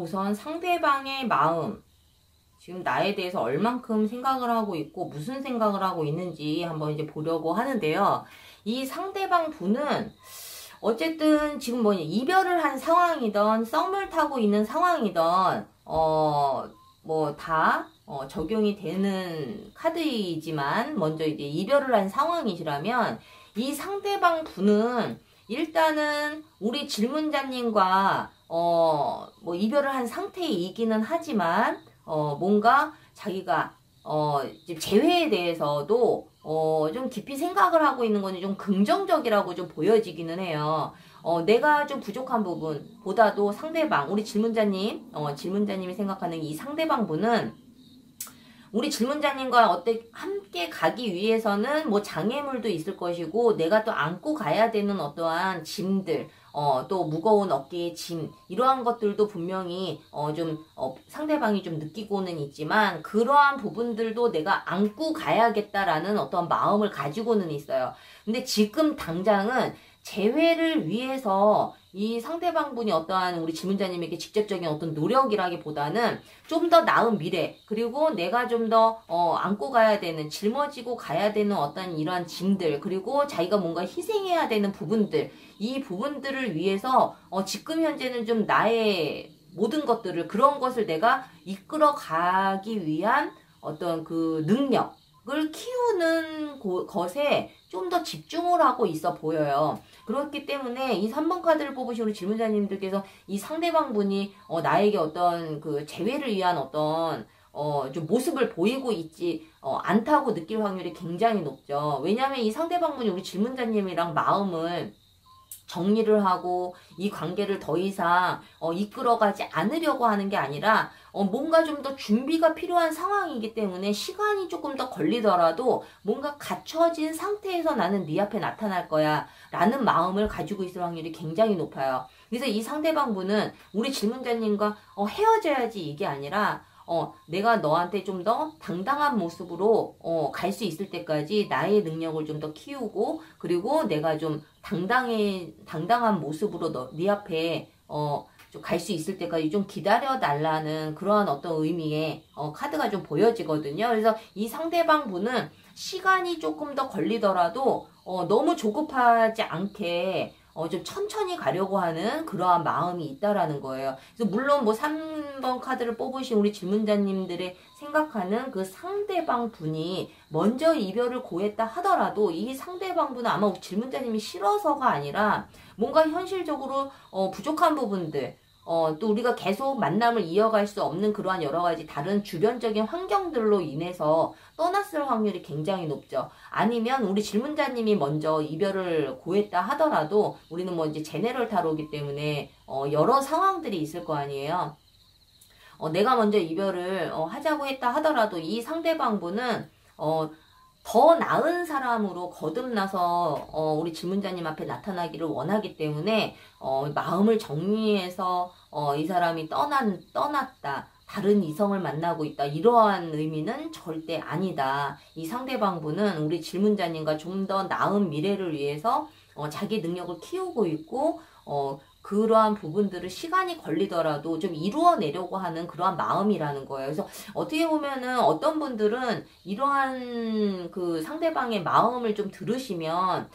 우선 상대방의 마음, 지금 나에 대해서 얼만큼 생각을 하고 있고 무슨 생각을 하고 있는지 한번 이제 보려고 하는데요. 이 상대방 분은 어쨌든 지금 뭐 이별을 한 상황이든 썸을 타고 있는 상황이든 뭐 다 적용이 되는 카드이지만, 먼저 이제 이별을 한 상황이시라면 이 상대방 분은 일단은 우리 질문자님과 뭐 이별을 한 상태이기는 하지만 뭔가 자기가 이제 재회에 대해서도 좀 깊이 생각을 하고 있는 거는 좀 긍정적이라고 좀 보여지기는 해요. 내가 좀 부족한 부분보다도 상대방, 우리 질문자님이 생각하는 이 상대방 분은 우리 질문자님과 함께 가기 위해서는 뭐 장애물도 있을 것이고, 내가 또 안고 가야 되는 어떠한 짐들, 또 무거운 어깨의 짐, 이러한 것들도 분명히 상대방이 좀 느끼고는 있지만, 그러한 부분들도 내가 안고 가야겠다라는 어떤 마음을 가지고는 있어요. 근데 지금 당장은 재회를 위해서 이 상대방분이 어떠한 우리 질문자님에게 직접적인 어떤 노력이라기보다는 좀 더 나은 미래, 그리고 내가 좀 더 안고 가야 되는, 짊어지고 가야 되는 어떤 이러한 짐들, 그리고 자기가 뭔가 희생해야 되는 부분들, 이 부분들을 위해서 지금 현재는 좀 나의 모든 것들을, 그런 것을 내가 이끌어 가기 위한 어떤 그 능력을 키우는 것에 좀 더 집중을 하고 있어 보여요. 그렇기 때문에 이 3번 카드를 뽑으신 우리 질문자님들께서 이 상대방 분이 나에게 어떤 그 재회를 위한 어떤 좀 모습을 보이고 있지 않다고 느낄 확률이 굉장히 높죠. 왜냐하면 이 상대방 분이 우리 질문자님이랑 마음을 정리를 하고 이 관계를 더 이상 이끌어가지 않으려고 하는 게 아니라 뭔가 좀 더 준비가 필요한 상황이기 때문에 시간이 조금 더 걸리더라도 뭔가 갖춰진 상태에서 나는 네 앞에 나타날 거야 라는 마음을 가지고 있을 확률이 굉장히 높아요. 그래서 이 상대방 분은 우리 질문자님과 헤어져야지 이게 아니라 내가 너한테 좀 더 당당한 모습으로 갈 수 있을 때까지 나의 능력을 좀 더 키우고, 그리고 내가 좀 당당한 모습으로 네 앞에 좀 갈 수 있을 때까지 좀 기다려 달라는 그러한 어떤 의미의 카드가 좀 보여지거든요. 그래서 이 상대방 분은 시간이 조금 더 걸리더라도 너무 조급하지 않게 좀 천천히 가려고 하는 그러한 마음이 있다라는 거예요. 그래서 물론 뭐 3번 카드를 뽑으신 우리 질문자님들의 생각하는 그 상대방 분이 먼저 이별을 고했다 하더라도 이 상대방 분은 아마 질문자님이 싫어서가 아니라 뭔가 현실적으로 부족한 부분들, 또 우리가 계속 만남을 이어갈 수 없는 그러한 여러 가지 다른 주변적인 환경들로 인해서 떠났을 확률이 굉장히 높죠. 아니면 우리 질문자님이 먼저 이별을 고했다 하더라도, 우리는 뭐 이제 제네럴 타로이기 때문에 여러 상황들이 있을 거 아니에요. 내가 먼저 이별을 하자고 했다 하더라도 이 상대방 분은 더 나은 사람으로 거듭나서 우리 질문자님 앞에 나타나기를 원하기 때문에 마음을 정리해서 이 사람이 떠났다, 다른 이성을 만나고 있다, 이러한 의미는 절대 아니다. 이 상대방 분은 우리 질문자님과 좀 더 나은 미래를 위해서 자기 능력을 키우고 있고 그러한 부분들을 시간이 걸리더라도 좀 이루어내려고 하는 그러한 마음이라는 거예요. 그래서 어떻게 보면은 어떤 분들은 이러한 그 상대방의 마음을 좀 들으시면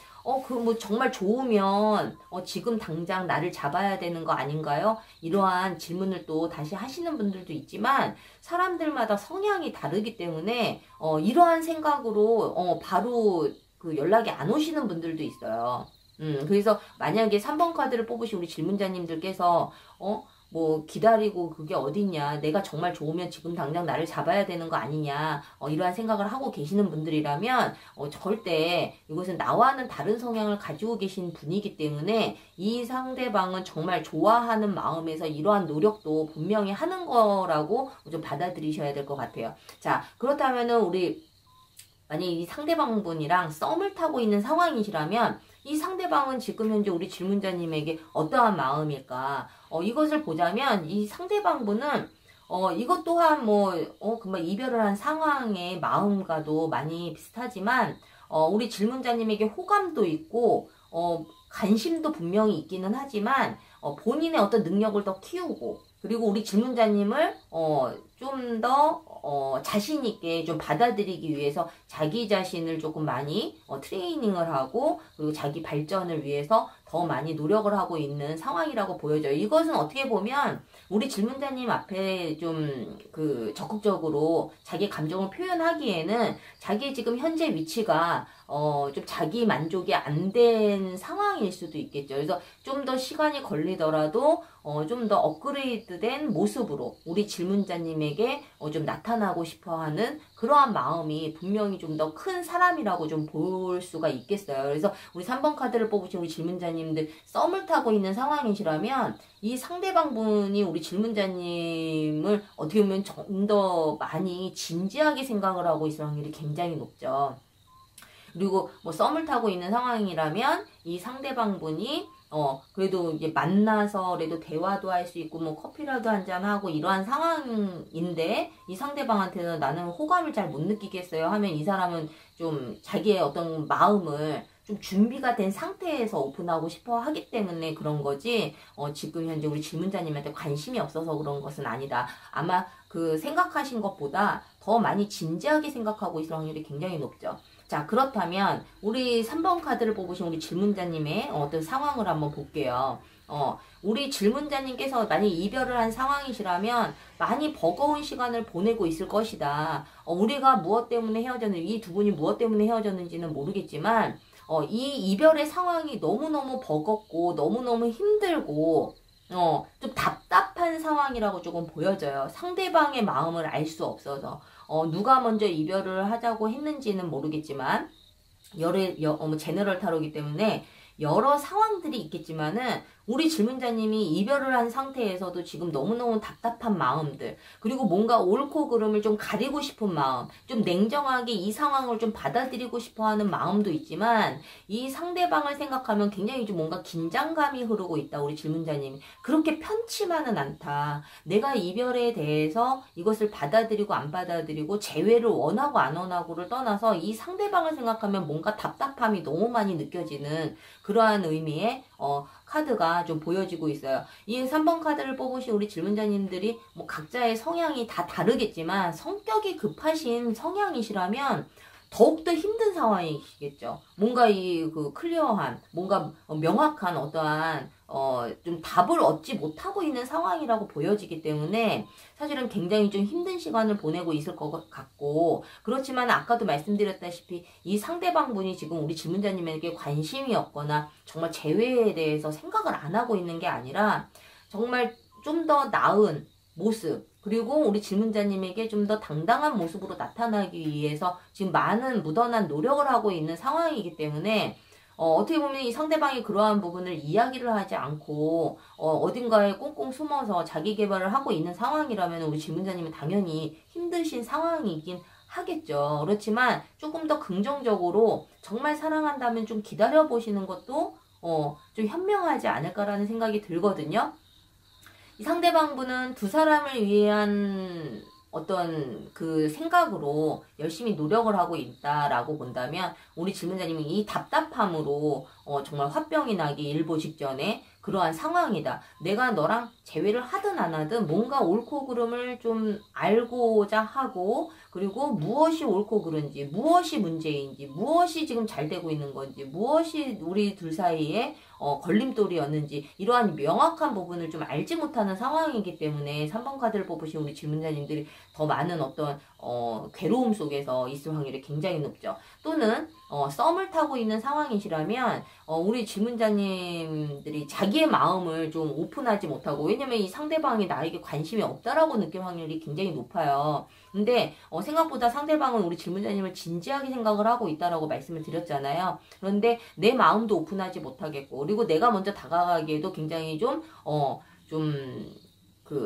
그 뭐 정말 좋으면 지금 당장 나를 잡아야 되는 거 아닌가요? 이러한 질문을 또 다시 하시는 분들도 있지만, 사람들마다 성향이 다르기 때문에 이러한 생각으로 바로 그 연락이 안 오시는 분들도 있어요. 그래서 만약에 3번 카드를 뽑으신 우리 질문자님들께서 뭐 기다리고 그게 어딨냐, 내가 정말 좋으면 지금 당장 나를 잡아야 되는 거 아니냐, 이러한 생각을 하고 계시는 분들이라면 절대 이것은 나와는 다른 성향을 가지고 계신 분이기 때문에 이 상대방은 정말 좋아하는 마음에서 이러한 노력도 분명히 하는 거라고 좀 받아들이셔야 될 것 같아요. 자, 그렇다면은 우리 만약에 이 상대방 분이랑 썸을 타고 있는 상황이시라면 이 상대방은 지금 현재 우리 질문자님에게 어떠한 마음일까? 이것을 보자면 이 상대방 분은 이것 또한 금방 이별을 한 상황의 마음과도 많이 비슷하지만 우리 질문자님에게 호감도 있고 관심도 분명히 있기는 하지만 본인의 어떤 능력을 더 키우고, 그리고 우리 질문자님을 좀 더 자신 있게 좀 받아들이기 위해서 자기 자신을 조금 많이 트레이닝을 하고, 그리고 자기 발전을 위해서 더 많이 노력을 하고 있는 상황이라고 보여져요. 이것은 어떻게 보면 우리 질문자님 앞에 좀 적극적으로 자기 감정을 표현하기에는 자기 지금 현재 위치가 좀 자기 만족이 안 된 상황일 수도 있겠죠. 그래서 좀 더 시간이 걸리더라도 좀 더 업그레이드된 모습으로 우리 질문자님에게 좀 나타나고 싶어 하는 그러한 마음이 분명히 좀 더 큰 사람이라고 좀 볼 수가 있겠어요. 그래서 우리 3번 카드를 뽑으신 우리 질문자님들 썸을 타고 있는 상황이시라면 이 상대방 분이 우리 질문자님을 어떻게 보면 좀 더 많이 진지하게 생각을 하고 있을 확률이 굉장히 높죠. 그리고 뭐 썸을 타고 있는 상황이라면 이 상대방 분이 그래도 이제 만나서라도 대화도 할 수 있고 뭐 커피라도 한잔하고 이러한 상황인데, 이 상대방한테는 나는 호감을 잘 못 느끼겠어요 하면 이 사람은 좀 자기의 어떤 마음을 좀 준비가 된 상태에서 오픈하고 싶어 하기 때문에 그런 거지, 지금 현재 우리 질문자님한테 관심이 없어서 그런 것은 아니다. 아마 생각하신 것보다 더 많이 진지하게 생각하고 있을 확률이 굉장히 높죠. 자, 그렇다면 우리 3번 카드를 뽑으신 우리 질문자님의 어떤 상황을 한번 볼게요. 우리 질문자님께서 만약 이별을 한 상황이시라면 많이 버거운 시간을 보내고 있을 것이다. 우리가 무엇 때문에 헤어졌는지, 이 두 분이 무엇 때문에 헤어졌는지는 모르겠지만 이 이별의 상황이 너무너무 버겁고 너무너무 힘들고 좀 답답한 상황이라고 조금 보여져요. 상대방의 마음을 알 수 없어서. 누가 먼저 이별을 하자고 했는지는 모르겠지만, 제너럴 타로이기 때문에 여러 상황들이 있겠지만은 우리 질문자님이 이별을 한 상태에서도 지금 너무너무 답답한 마음들, 그리고 뭔가 옳고 그름을 좀 가리고 싶은 마음, 좀 냉정하게 이 상황을 좀 받아들이고 싶어 하는 마음도 있지만, 이 상대방을 생각하면 굉장히 좀 뭔가 긴장감이 흐르고 있다. 우리 질문자님이 그렇게 편치만은 않다. 내가 이별에 대해서 이것을 받아들이고 안 받아들이고 재회를 원하고 안 원하고를 떠나서 이 상대방을 생각하면 뭔가 답답함이 너무 많이 느껴지는 그러한 의미의 카드가 좀 보여지고 있어요. 이 3번 카드를 뽑으신 우리 질문자님들이 뭐 각자의 성향이 다 다르겠지만 성격이 급하신 성향이시라면 더욱더 힘든 상황이시겠죠. 뭔가 클리어한, 뭔가 명확한 어떠한 좀 답을 얻지 못하고 있는 상황이라고 보여지기 때문에 사실은 굉장히 좀 힘든 시간을 보내고 있을 것 같고, 그렇지만 아까도 말씀드렸다시피 이 상대방 분이 지금 우리 질문자님에게 관심이 없거나 정말 재회에 대해서 생각을 안 하고 있는 게 아니라 정말 좀 더 나은 모습, 그리고 우리 질문자님에게 좀 더 당당한 모습으로 나타나기 위해서 지금 많은 묻어난 노력을 하고 있는 상황이기 때문에 어떻게 보면 이 상대방이 그러한 부분을 이야기를 하지 않고 어딘가에 꽁꽁 숨어서 자기 개발을 하고 있는 상황이라면 우리 질문자님은 당연히 힘드신 상황이긴 하겠죠. 그렇지만 조금 더 긍정적으로 정말 사랑한다면 좀 기다려보시는 것도 좀 현명하지 않을까라는 생각이 들거든요. 이 상대방 분은 두 사람을 위한 어떤 생각으로 열심히 노력을 하고 있다라고 본다면 우리 질문자님이 이 답답함으로 정말 화병이 나기 일보 직전에 그러한 상황이다. 내가 너랑 재회를 하든 안 하든 뭔가 옳고 그름을 좀 알고자 하고, 그리고 무엇이 옳고 그른지, 무엇이 문제인지, 무엇이 지금 잘 되고 있는 건지, 무엇이 우리 둘 사이에 걸림돌이었는지, 이러한 명확한 부분을 좀 알지 못하는 상황이기 때문에 3번 카드를 뽑으신 우리 질문자님들이 더 많은 어떤 괴로움 속에서 있을 확률이 굉장히 높죠. 또는 썸을 타고 있는 상황이시라면 우리 질문자님들이 자기의 마음을 좀 오픈하지 못하고, 왜냐면 이 상대방이 나에게 관심이 없다라고 느낄 확률이 굉장히 높아요. 근데 생각보다 상대방은 우리 질문자님을 진지하게 생각을 하고 있다라고 말씀을 드렸잖아요. 그런데 내 마음도 오픈하지 못하겠고, 그리고 내가 먼저 다가가기에도 굉장히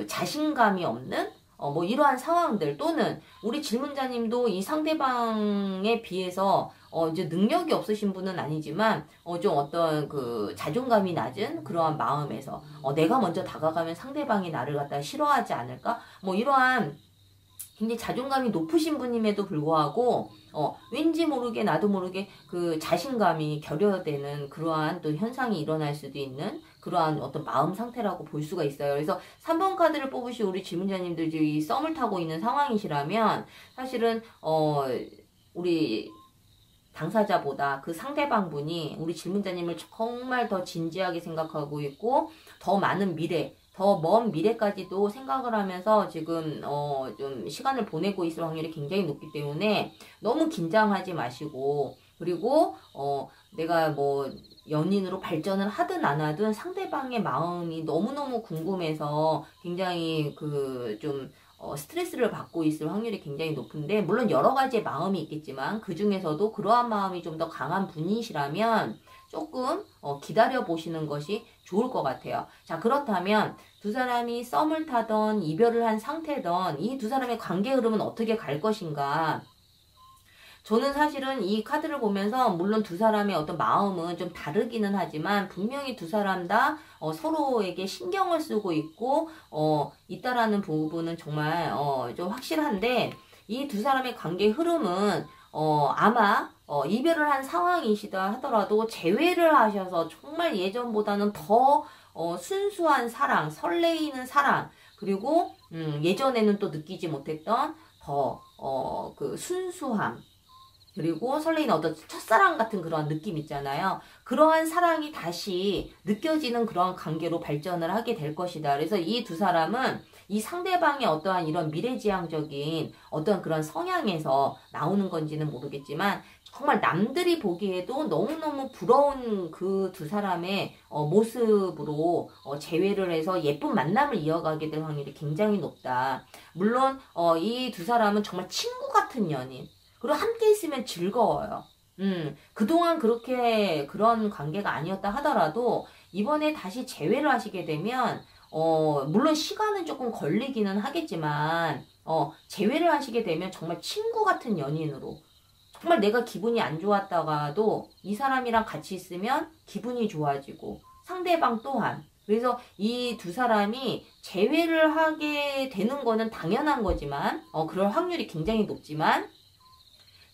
자신감이 없는 뭐 이러한 상황들, 또는 우리 질문자님도 이 상대방에 비해서 이제 능력이 없으신 분은 아니지만 좀 어떤 자존감이 낮은 그러한 마음에서 내가 먼저 다가가면 상대방이 나를 갖다 싫어하지 않을까? 뭐 이러한 굉장히 자존감이 높으신 분임에도 불구하고 왠지 모르게 나도 모르게 그 자신감이 결여되는 그러한 또 현상이 일어날 수도 있는 그러한 어떤 마음 상태라고 볼 수가 있어요. 그래서 3번 카드를 뽑으신 우리 질문자님들이 썸을 타고 있는 상황이시라면 사실은 우리 당사자보다 그 상대방분이 우리 질문자님을 정말 더 진지하게 생각하고 있고 더 많은 미래, 더 먼 미래까지도 생각을 하면서 지금 좀 시간을 보내고 있을 확률이 굉장히 높기 때문에 너무 긴장하지 마시고, 그리고 내가 뭐 연인으로 발전을 하든 안 하든 상대방의 마음이 너무너무 궁금해서 굉장히 좀 스트레스를 받고 있을 확률이 굉장히 높은데, 물론 여러 가지의 마음이 있겠지만 그 중에서도 그러한 마음이 좀 더 강한 분이시라면 조금 기다려 보시는 것이 좋을 것 같아요. 자, 그렇다면 두 사람이 썸을 타던 이별을 한 상태던 이 두 사람의 관계 흐름은 어떻게 갈 것인가? 저는 사실은 이 카드를 보면서 물론 두 사람의 어떤 마음은 좀 다르기는 하지만 분명히 두 사람 다 서로에게 신경을 쓰고 있다라는 부분은 정말 좀 확실한데, 이 두 사람의 관계 흐름은 아마 이별을 한 상황이시다 하더라도 재회를 하셔서 정말 예전보다는 더 순수한 사랑, 설레이는 사랑, 그리고 예전에는 또 느끼지 못했던 더 그 순수함, 그리고 설레이는 어떤 첫사랑 같은 그런 느낌 있잖아요. 그러한 사랑이 다시 느껴지는 그러한 관계로 발전을 하게 될 것이다. 그래서 이 두 사람은 이 상대방의 어떠한 이런 미래지향적인 어떤 그런 성향에서 나오는 건지는 모르겠지만 정말 남들이 보기에도 너무너무 부러운 그 두 사람의 모습으로 재회를 해서 예쁜 만남을 이어가게 될 확률이 굉장히 높다. 물론 이 두 사람은 정말 친구 같은 연인, 그리고 함께 있으면 즐거워요. 그동안 그런 관계가 아니었다 하더라도 이번에 다시 재회를 하시게 되면 물론 시간은 조금 걸리기는 하겠지만 재회를 하시게 되면 정말 친구 같은 연인으로, 정말 내가 기분이 안 좋았다가도 이 사람이랑 같이 있으면 기분이 좋아지고 상대방 또한. 그래서 이 두 사람이 재회를 하게 되는 거는 당연한 거지만 그럴 확률이 굉장히 높지만,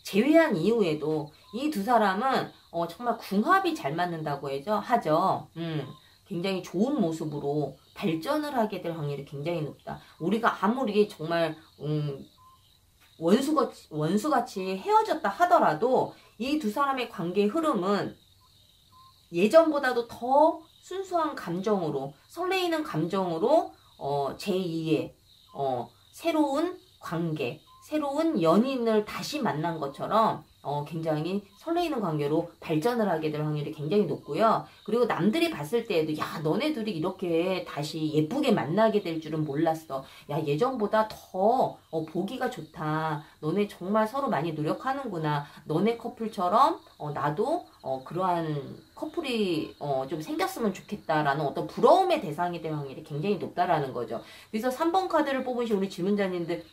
재회한 이후에도 이 두 사람은 정말 궁합이 잘 맞는다고 하죠. 굉장히 좋은 모습으로 발전을 하게 될 확률이 굉장히 높다. 우리가 아무리 정말 원수같이 헤어졌다 하더라도 이 두 사람의 관계의 흐름은 예전보다도 더 순수한 감정으로, 설레이는 감정으로 제2의 새로운 관계, 새로운 연인을 다시 만난 것처럼 굉장히 설레이는 관계로 발전을 하게 될 확률이 굉장히 높고요. 그리고 남들이 봤을 때에도 야, 너네 둘이 이렇게 다시 예쁘게 만나게 될 줄은 몰랐어. 야, 예전보다 더 보기가 좋다. 너네 정말 서로 많이 노력하는구나. 너네 커플처럼 나도 그러한 커플이 좀 생겼으면 좋겠다라는 어떤 부러움의 대상이 될 확률이 굉장히 높다라는 거죠. 그래서 3번 카드를 뽑으신 우리 질문자님들,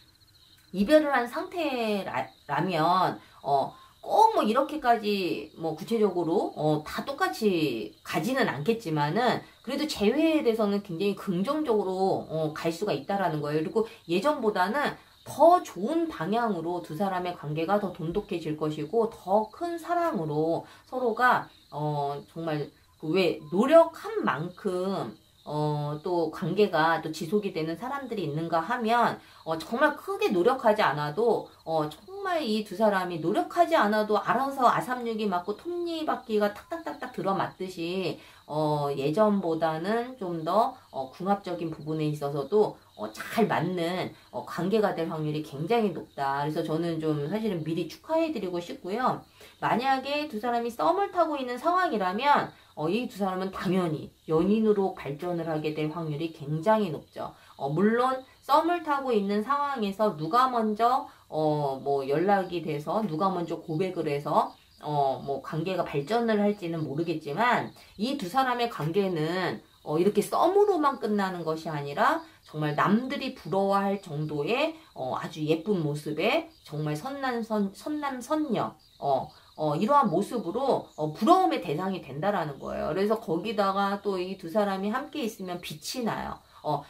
이별을 한 상태라면 꼭 뭐 이렇게까지 뭐 구체적으로 다 똑같이 가지는 않겠지만은 그래도 재회에 대해서는 굉장히 긍정적으로 갈 수가 있다라는 거예요. 그리고 예전보다는 더 좋은 방향으로 두 사람의 관계가 더 돈독해질 것이고 더 큰 사랑으로 서로가 정말 왜 노력한 만큼 또 관계가 또 지속이 되는 사람들이 있는가 하면 정말 크게 노력하지 않아도 정말 이 두 사람이 노력하지 않아도 알아서 아삼육이 맞고 톱니바퀴가 탁탁탁탁 들어맞듯이 예전보다는 좀 더 궁합적인 부분에 있어서도 잘 맞는 관계가 될 확률이 굉장히 높다. 그래서 저는 좀 사실은 미리 축하해드리고 싶고요. 만약에 두 사람이 썸을 타고 있는 상황이라면 이 두 사람은 당연히 연인으로 발전을 하게 될 확률이 굉장히 높죠. 물론 썸을 타고 있는 상황에서 누가 먼저 뭐 연락이 돼서 누가 먼저 고백을 해서 뭐 관계가 발전을 할지는 모르겠지만 이 두 사람의 관계는 이렇게 썸으로만 끝나는 것이 아니라 정말 남들이 부러워할 정도의 아주 예쁜 모습에 정말 선남선녀 이러한 모습으로 부러움의 대상이 된다라는 거예요. 그래서 거기다가 또 이 두 사람이 함께 있으면 빛이 나요.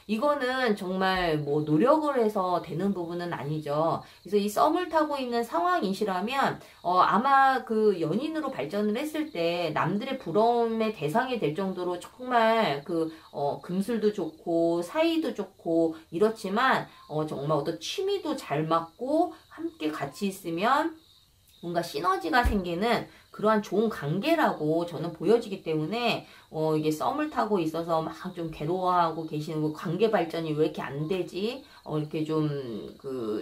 이거는 정말 뭐 노력을 해서 되는 부분은 아니죠. 그래서 이 썸을 타고 있는 상황이시라면, 아마 그 연인으로 발전을 했을 때 남들의 부러움의 대상이 될 정도로 정말 금술도 좋고, 사이도 좋고, 이렇지만, 정말 어떤 취미도 잘 맞고, 함께 같이 있으면 뭔가 시너지가 생기는 그러한 좋은 관계라고 저는 보여지기 때문에 이게 썸을 타고 있어서 막 좀 괴로워하고 계시는 거, 관계 발전이 왜 이렇게 안 되지? 이렇게 좀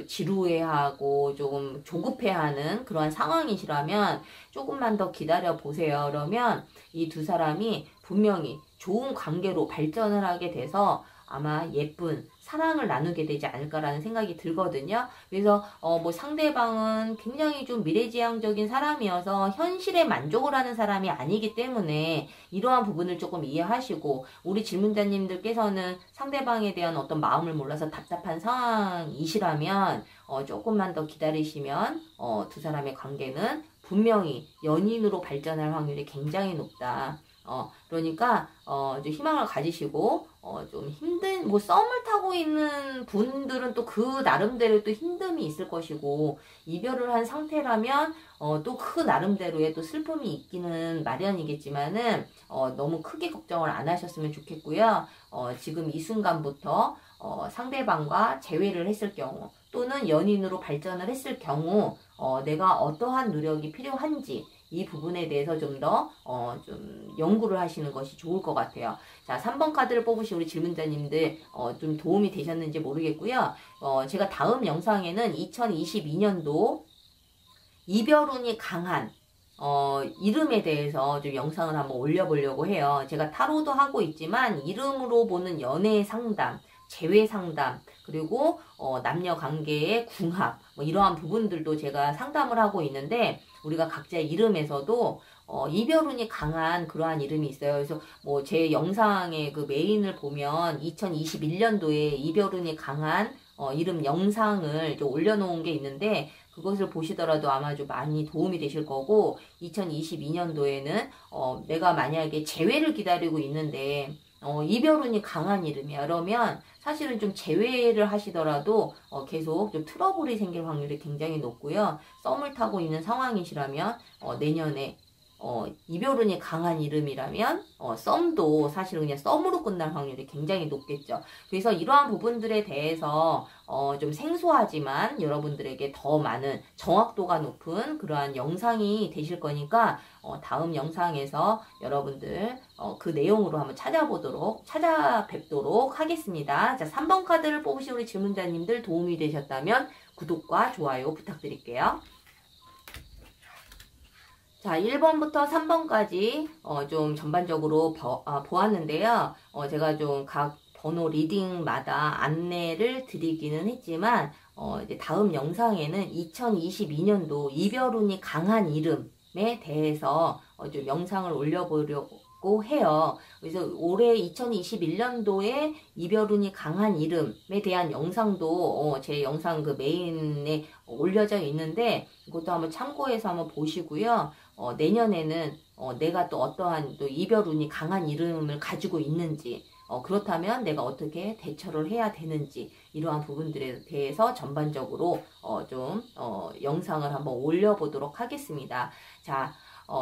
지루해하고 조금 조급해하는 그러한 상황이시라면 조금만 더 기다려 보세요. 그러면 이 두 사람이 분명히 좋은 관계로 발전을 하게 돼서 아마 예쁜 사랑을 나누게 되지 않을까라는 생각이 들거든요. 그래서 뭐 상대방은 굉장히 좀 미래지향적인 사람이어서 현실에 만족을 하는 사람이 아니기 때문에 이러한 부분을 조금 이해하시고, 우리 질문자님들께서는 상대방에 대한 어떤 마음을 몰라서 답답한 상황이시라면 조금만 더 기다리시면 두 사람의 관계는 분명히 연인으로 발전할 확률이 굉장히 높다. 그러니까 좀 희망을 가지시고 좀 힘든 뭐 썸을 타고 있는 분들은 또 그 나름대로 또 힘듦이 있을 것이고, 이별을 한 상태라면 또 그 나름대로의 또 슬픔이 있기는 마련이겠지만은 너무 크게 걱정을 안 하셨으면 좋겠고요. 지금 이 순간부터 상대방과 재회를 했을 경우 또는 연인으로 발전을 했을 경우 내가 어떠한 노력이 필요한지 이 부분에 대해서 좀 더 좀 연구를 하시는 것이 좋을 것 같아요. 자, 3번 카드를 뽑으신 우리 질문자님들 좀 도움이 되셨는지 모르겠고요. 제가 다음 영상에는 2022년도 이별운이 강한 이름에 대해서 좀 영상을 한번 올려보려고 해요. 제가 타로도 하고 있지만 이름으로 보는 연애 상담, 재회 상담, 그리고 남녀 관계의 궁합, 뭐 이러한 부분들도 제가 상담을 하고 있는데, 우리가 각자의 이름에서도 이별운이 강한 그러한 이름이 있어요. 그래서 뭐 제 영상의 그 메인을 보면 2021년도에 이별운이 강한 이름 영상을 좀 올려놓은 게 있는데, 그것을 보시더라도 아마 좀 많이 도움이 되실 거고, 2022년도에는 내가 만약에 재회를 기다리고 있는데 이별운이 강한 이름이야. 그러면 사실은 좀 재회를 하시더라도 계속 좀 트러블이 생길 확률이 굉장히 높고요. 썸을 타고 있는 상황이시라면 내년에 이별운이 강한 이름이라면 썸도 사실은 그냥 썸으로 끝날 확률이 굉장히 높겠죠. 그래서 이러한 부분들에 대해서 좀 생소하지만 여러분들에게 더 많은 정확도가 높은 그러한 영상이 되실 거니까 다음 영상에서 여러분들 그 내용으로 한번 찾아뵙도록 하겠습니다. 자, 3번 카드를 뽑으신 우리 질문자님들 도움이 되셨다면 구독과 좋아요 부탁드릴게요. 자, 1번부터 3번까지 좀 전반적으로 보았는데요. 제가 좀 각 번호 리딩마다 안내를 드리기는 했지만 이제 다음 영상에는 2022년도 이별운이 강한 이름에 대해서 좀 영상을 올려보려고 해요. 그래서 올해 2021년도에 이별운이 강한 이름에 대한 영상도 제 영상 그 메인에 올려져 있는데, 이것도 한번 참고해서 한번 보시고요. 내년에는 내가 또 어떠한 또 이별운이 강한 이름을 가지고 있는지, 그렇다면 내가 어떻게 대처를 해야 되는지, 이러한 부분들에 대해서 전반적으로 좀 영상을 한번 올려보도록 하겠습니다. 자,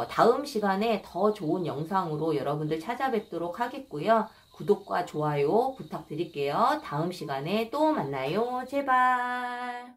다음 시간에 더 좋은 영상으로 여러분들 찾아뵙도록 하겠고요. 구독과 좋아요 부탁드릴게요. 다음 시간에 또 만나요. 제발.